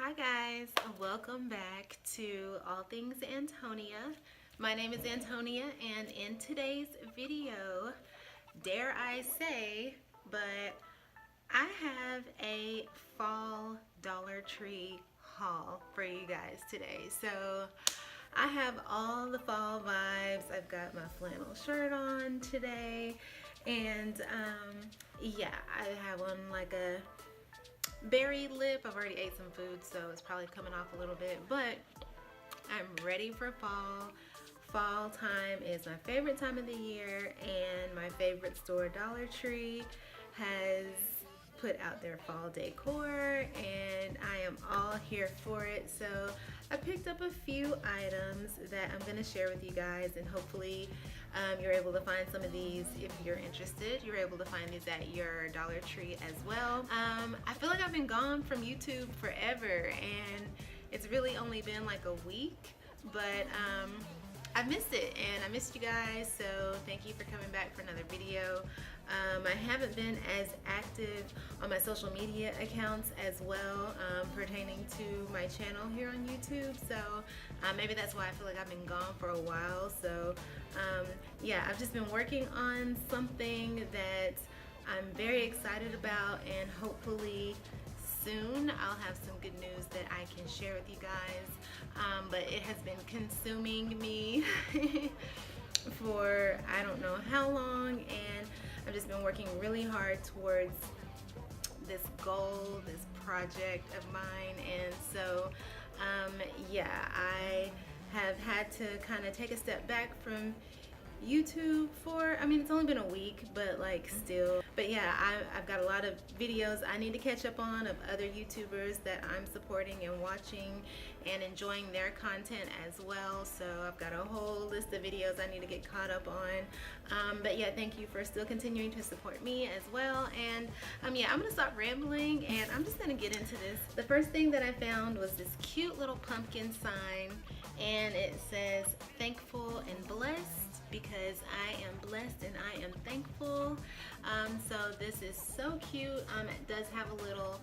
Hi guys, welcome back to All Things Antonia. My name is Antonia, and in today's video, dare I say, but I have a fall Dollar Tree haul for you guys today. So I have all the fall vibes. I've got my flannel shirt on today, and yeah, I have on like a berry lip. I've already ate some food, so it's probably coming off a little bit, but I'm ready for fall. Fall time is my favorite time of the year, and my favorite store, Dollar Tree, has put out their fall decor, and I am all here for it. So I picked up a few items that I'm going to share with you guys, and hopefully you're able to find some of these. If you're interested, you're able to find these at your Dollar Tree as well. I feel like I've been gone from YouTube forever, and it's really only been like a week, but I missed it, and I missed you guys, so thank you for coming back for another video. I haven't been as active on my social media accounts as well, pertaining to my channel here on YouTube, so maybe that's why I feel like I've been gone for a while. So yeah, I've just been working on something that I'm very excited about, and hopefully soon I'll have some good news that I can share with you guys. But it has been consuming me for I don't know how long, and I've just been working really hard towards this goal, this project of mine. And so yeah, I have had to kind of take a step back from YouTube for, I mean, it's only been a week, but like still. But yeah, I've got a lot of videos I need to catch up on of other YouTubers that I'm supporting and watching and enjoying their content as well. So I've got a whole list of videos I need to get caught up on. But yeah, thank you for still continuing to support me as well. And yeah, I'm gonna stop rambling, and I'm just gonna get into this. The first thing that I found was this cute little pumpkin sign, and it says thankful and blessed, because I am blessed and I am thankful. So this is so cute. It does have a little,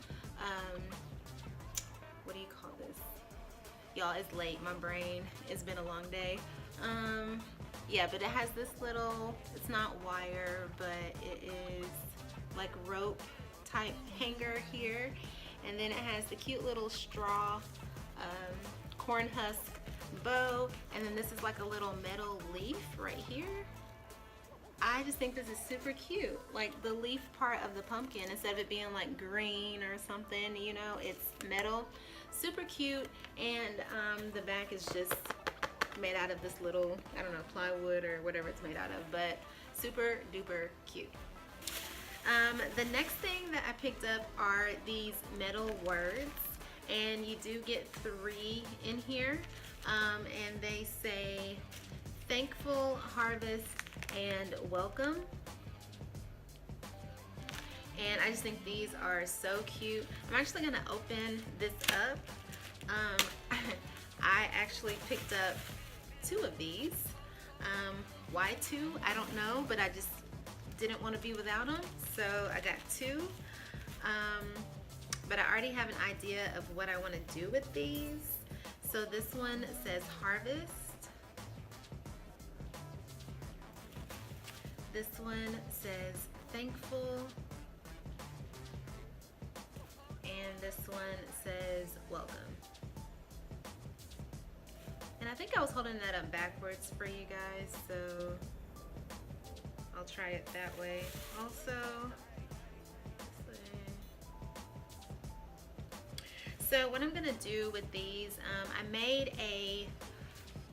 what do you call this? Y'all, it's late. My brain, it's been a long day. Yeah, but it has this little, it's not wire, but it is like rope type hanger here. And then it has the cute little straw corn husk bow, and then this is like a little metal leaf right here. I just think this is super cute. Like the leaf part of the pumpkin, instead of it being like green or something, you know, it's metal. Super cute. And the back is just made out of this little, I don't know, plywood or whatever it's made out of, but super duper cute. The next thing that I picked up are these metal words, and you do get 3 in here. And they say thankful, harvest, and welcome. And I just think these are so cute. I'm actually gonna open this up. I actually picked up 2 of these. Why 2? I don't know, but I just didn't want to be without them, so I got 2. But I already have an idea of what I want to do with these. So this one says harvest. This one says thankful. And this one says welcome. And I think I was holding that up backwards for you guys, so I'll try it that way also. So what I'm gonna do with these, I made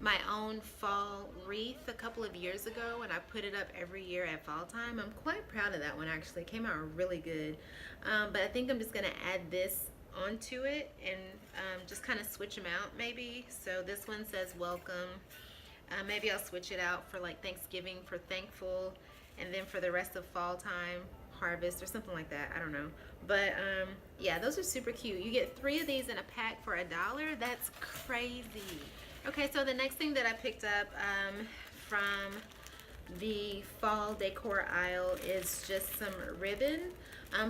my own fall wreath a couple of years ago, and I put it up every year at fall time. I'm quite proud of that one, actually. It came out really good. But I think I'm just gonna add this onto it and just kind of switch them out maybe. So this one says welcome. Maybe I'll switch it out for like Thanksgiving for thankful, and then for the rest of fall time, harvest or something like that. I don't know, but yeah, those are super cute. You get 3 of these in a pack for $1. That's crazy. Okay, so the next thing that I picked up from the fall decor aisle is just some ribbon.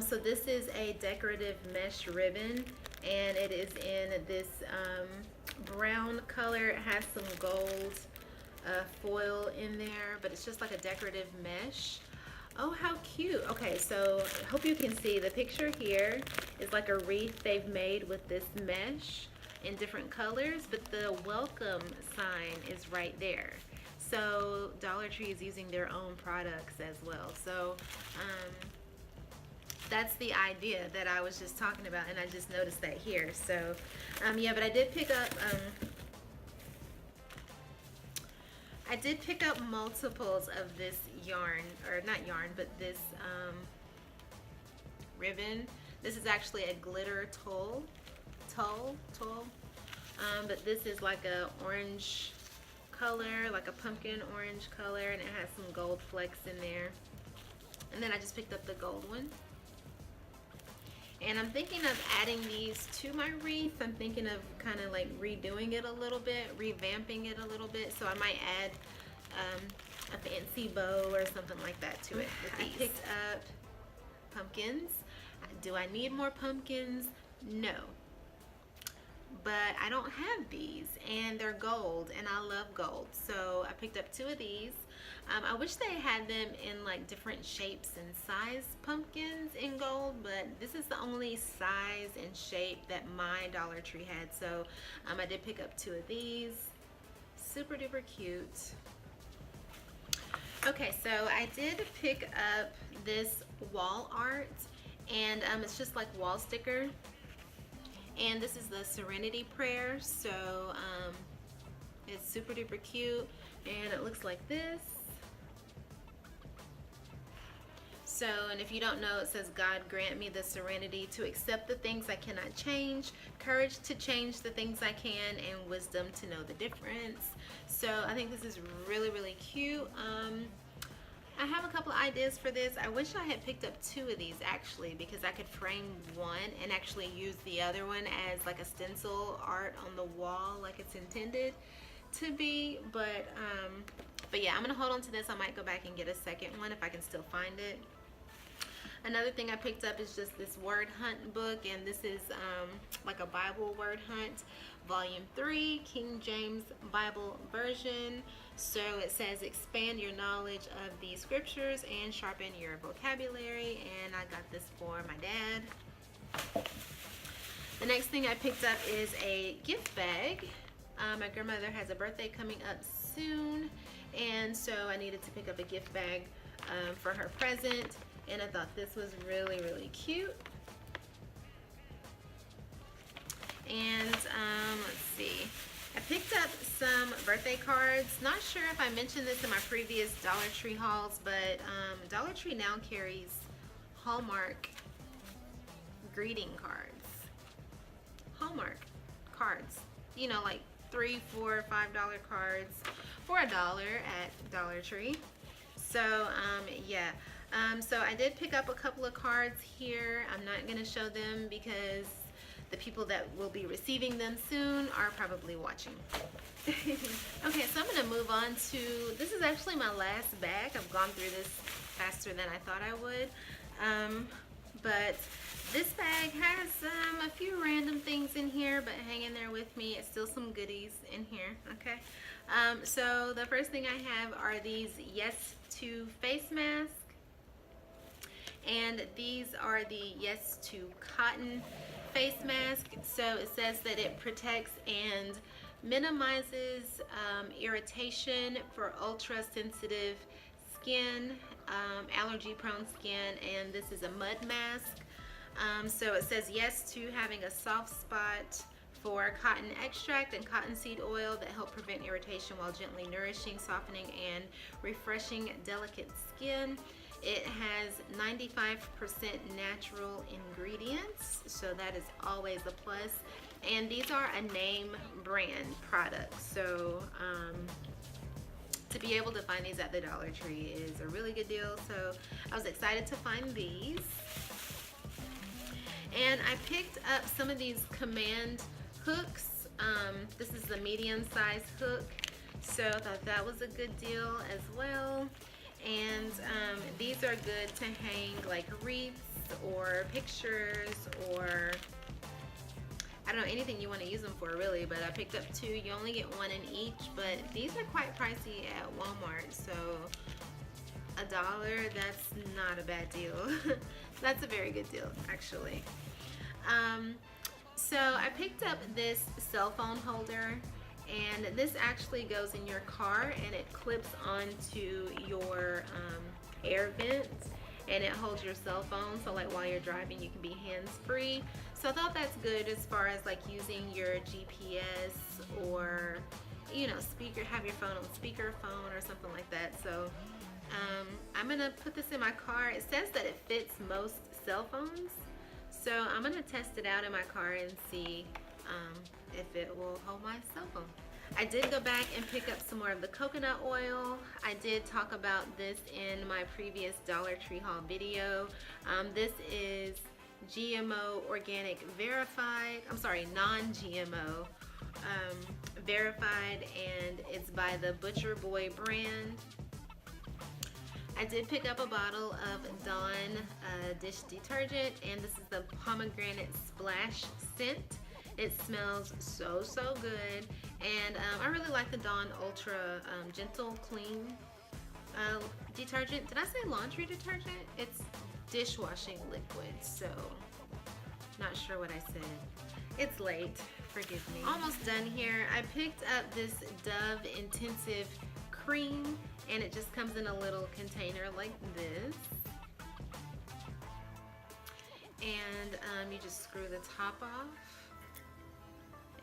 So this is a decorative mesh ribbon, and it is in this brown color. It has some gold foil in there, but it's just like a decorative mesh. Oh, how cute. Okay, so I hope you can see the picture here is like a wreath they've made with this mesh in different colors, but the welcome sign is right there. So Dollar Tree is using their own products as well. So that's the idea that I was just talking about, and I just noticed that here. So yeah, but I did pick up multiples of this yarn, or not yarn, but this ribbon. This is actually a glitter tulle, but this is like a orange color, like a pumpkin orange color, and it has some gold flecks in there. And then I just picked up the gold one. And I'm thinking of adding these to my wreath. I'm thinking of kind of like redoing it a little bit, revamping it a little bit. So I might add a fancy bow or something like that to it. I picked up pumpkins. Do I need more pumpkins? No. But I don't have these, and they're gold, and I love gold. So I picked up 2 of these. I wish they had them in like different shapes and size pumpkins in gold, but this is the only size and shape that my Dollar Tree had. So I did pick up 2 of these. Super duper cute. Okay, so I did pick up this wall art, and it's just like wall sticker. And this is the Serenity Prayer. So it's super duper cute, and it looks like this. So, and if you don't know, it says, God grant me the serenity to accept the things I cannot change, courage to change the things I can, and wisdom to know the difference. So I think this is really, really cute. I have a couple of ideas for this. I wish I had picked up 2 of these actually, because I could frame one and actually use the other one as like a stencil art on the wall like it's intended to be. But yeah, I'm gonna hold on to this. I might go back and get a second one if I can still find it. Another thing I picked up is just this word hunt book, and this is like a Bible word hunt, volume 3, King James Bible version. So it says, expand your knowledge of the scriptures and sharpen your vocabulary, and I got this for my dad. The next thing I picked up is a gift bag. My grandmother has a birthday coming up soon, and so I needed to pick up a gift bag for her present, and I thought this was really, really cute. And let's see, I picked up some birthday cards. Not sure if I mentioned this in my previous Dollar Tree hauls, but Dollar Tree now carries Hallmark greeting cards. Hallmark cards, you know, like $3, $4, $5 cards for $1 at Dollar Tree. So yeah, so I did pick up a couple of cards here. I'm not going to show them because the people that will be receiving them soon are probably watching. Okay, so I'm going to move on to, this is actually my last bag. I've gone through this faster than I thought I would. But this bag has a few random things in here, but hang in there with me. It's still some goodies in here, okay? So the first thing I have are these Yes to face masks. And these are the Yes to cotton face mask. So it says that it protects and minimizes irritation for ultra sensitive skin, allergy prone skin, and this is a mud mask. So it says yes to having a soft spot for cotton extract and cottonseed oil that help prevent irritation while gently nourishing, softening, and refreshing delicate skin. It has 95% natural ingredients, so that is always a plus. And these are a name brand product, so to be able to find these at the Dollar Tree is a really good deal. So I was excited to find these. And I picked up some of these command hooks. This is the medium size hook, so I thought that was a good deal as well. And these are good to hang like wreaths or pictures or I don't know, anything you want to use them for really, but I picked up 2. You only get 1 in each, but these are quite pricey at Walmart, so $1, that's not a bad deal. That's a very good deal, actually. So I picked up this cell phone holder, and this actually goes in your car and it clips onto your air vents, and it holds your cell phone, so like while you're driving you can be hands-free. So I thought that's good as far as like using your GPS, or you know, have your phone on speakerphone or something like that. So I'm gonna put this in my car. It says that it fits most cell phones, so I'm gonna test it out in my car and see if it will hold my cell phone. I did go back and pick up some more of the coconut oil. I did talk about this in my previous Dollar Tree haul video. This is GMO organic verified, I'm sorry, non-GMO verified, and it's by the Butcher Boy brand. I did pick up a bottle of Dawn dish detergent, and this is the pomegranate splash scent. It smells so good, and I really like the Dawn Ultra Gentle Clean detergent. Did I say laundry detergent? It's dishwashing liquid, so not sure what I said. It's late, forgive me. Almost done here. I picked up this Dove Intensive Cream, and it just comes in a little container like this. And you just screw the top off.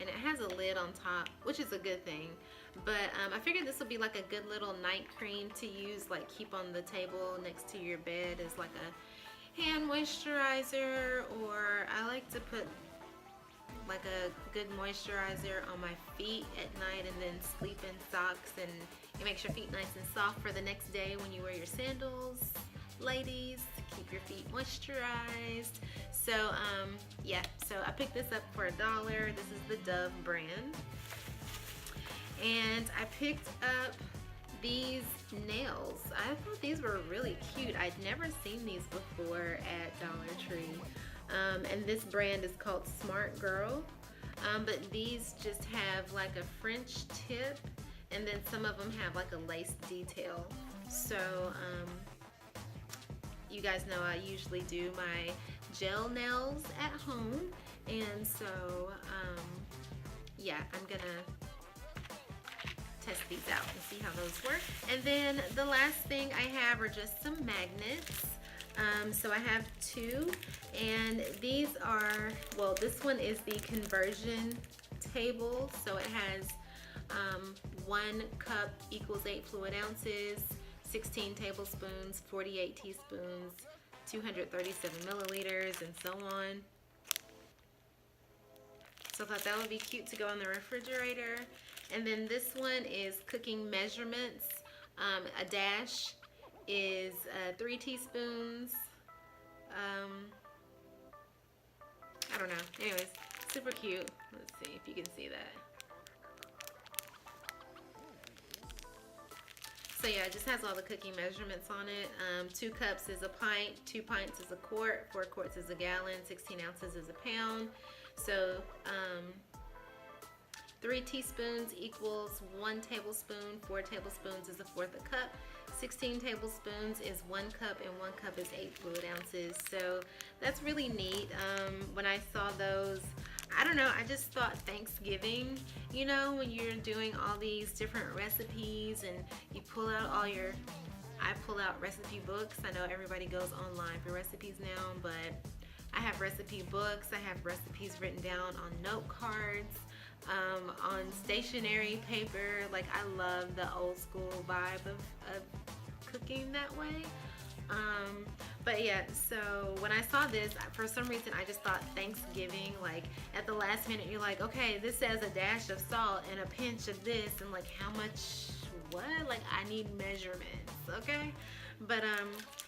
And it has a lid on top, which is a good thing. But I figured this would be like a good little night cream to use, like keep on the table next to your bed as like a hand moisturizer, or I like to put like a good moisturizer on my feet at night and then sleep in socks, and it makes your feet nice and soft for the next day when you wear your sandals, ladies. Keep your feet moisturized. So yeah, so I picked this up for $1. This is the Dove brand. And I picked up these nails. I thought these were really cute. I'd never seen these before at Dollar Tree. And this brand is called Smart Girl. But these just have like a French tip, and then some of them have like a lace detail. So you guys know I usually do my gel nails at home, and so yeah, I'm gonna test these out and see how those work. And then the last thing I have are just some magnets. So I have 2, and these are, well, this one is the conversion table, so it has 1 cup equals 8 fluid ounces, 16 tablespoons, 48 teaspoons, 237 milliliters, and so on. So I thought that would be cute to go in the refrigerator. And then this one is cooking measurements. A dash is 3 teaspoons. I don't know. Anyways, super cute. Let's see if you can see that. So yeah, it just has all the cooking measurements on it. 2 cups is a pint, 2 pints is a quart, 4 quarts is a gallon, 16 ounces is a pound. So 3 teaspoons equals 1 tablespoon, 4 tablespoons is 1/4 a cup, 16 tablespoons is 1 cup, and 1 cup is 8 fluid ounces. So that's really neat. When I saw those, I don't know, I just thought Thanksgiving, you know, when you're doing all these different recipes and you pull out all your, I pull out recipe books. I know everybody goes online for recipes now, but I have recipe books, I have recipes written down on note cards, on stationery paper. Like, I love the old school vibe of cooking that way. But yeah, so when I saw this, for some reason I just thought Thanksgiving. Like, at the last minute you're like, okay, this says a dash of salt and a pinch of this, and like, how much, what? Like, I need measurements, okay? But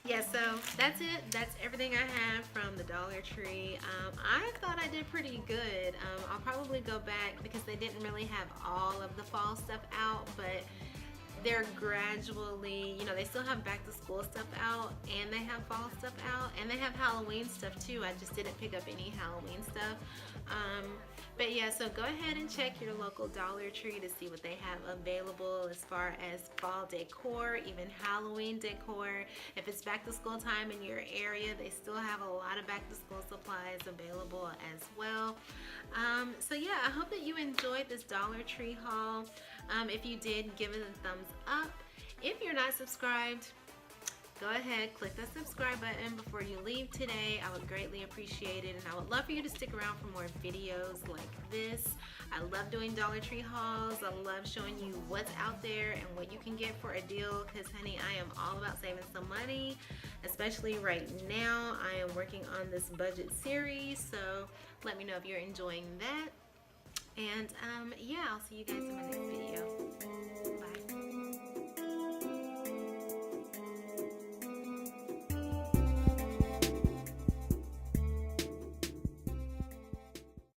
yeah, so that's it. That's everything I have from the Dollar Tree. I thought I did pretty good. I'll probably go back because they didn't really have all of the fall stuff out, but they're gradually, you know, they still have back to school stuff out, and they have fall stuff out, and they have Halloween stuff too. I just didn't pick up any Halloween stuff. But yeah, so go ahead and check your local Dollar Tree to see what they have available as far as fall decor, even Halloween decor. If it's back to school time in your area, they still have a lot of back to school supplies available as well. So yeah, I hope that you enjoyed this Dollar Tree haul. If you did, give it a thumbs up. If you're not subscribed, go ahead, click the subscribe button before you leave today. I would greatly appreciate it, and I would love for you to stick around for more videos like this. I love doing Dollar Tree hauls. I love showing you what's out there and what you can get for a deal, because honey, I am all about saving some money, especially right now. I am working on this budget series, so let me know if you're enjoying that. And yeah, I'll see you guys in my next video.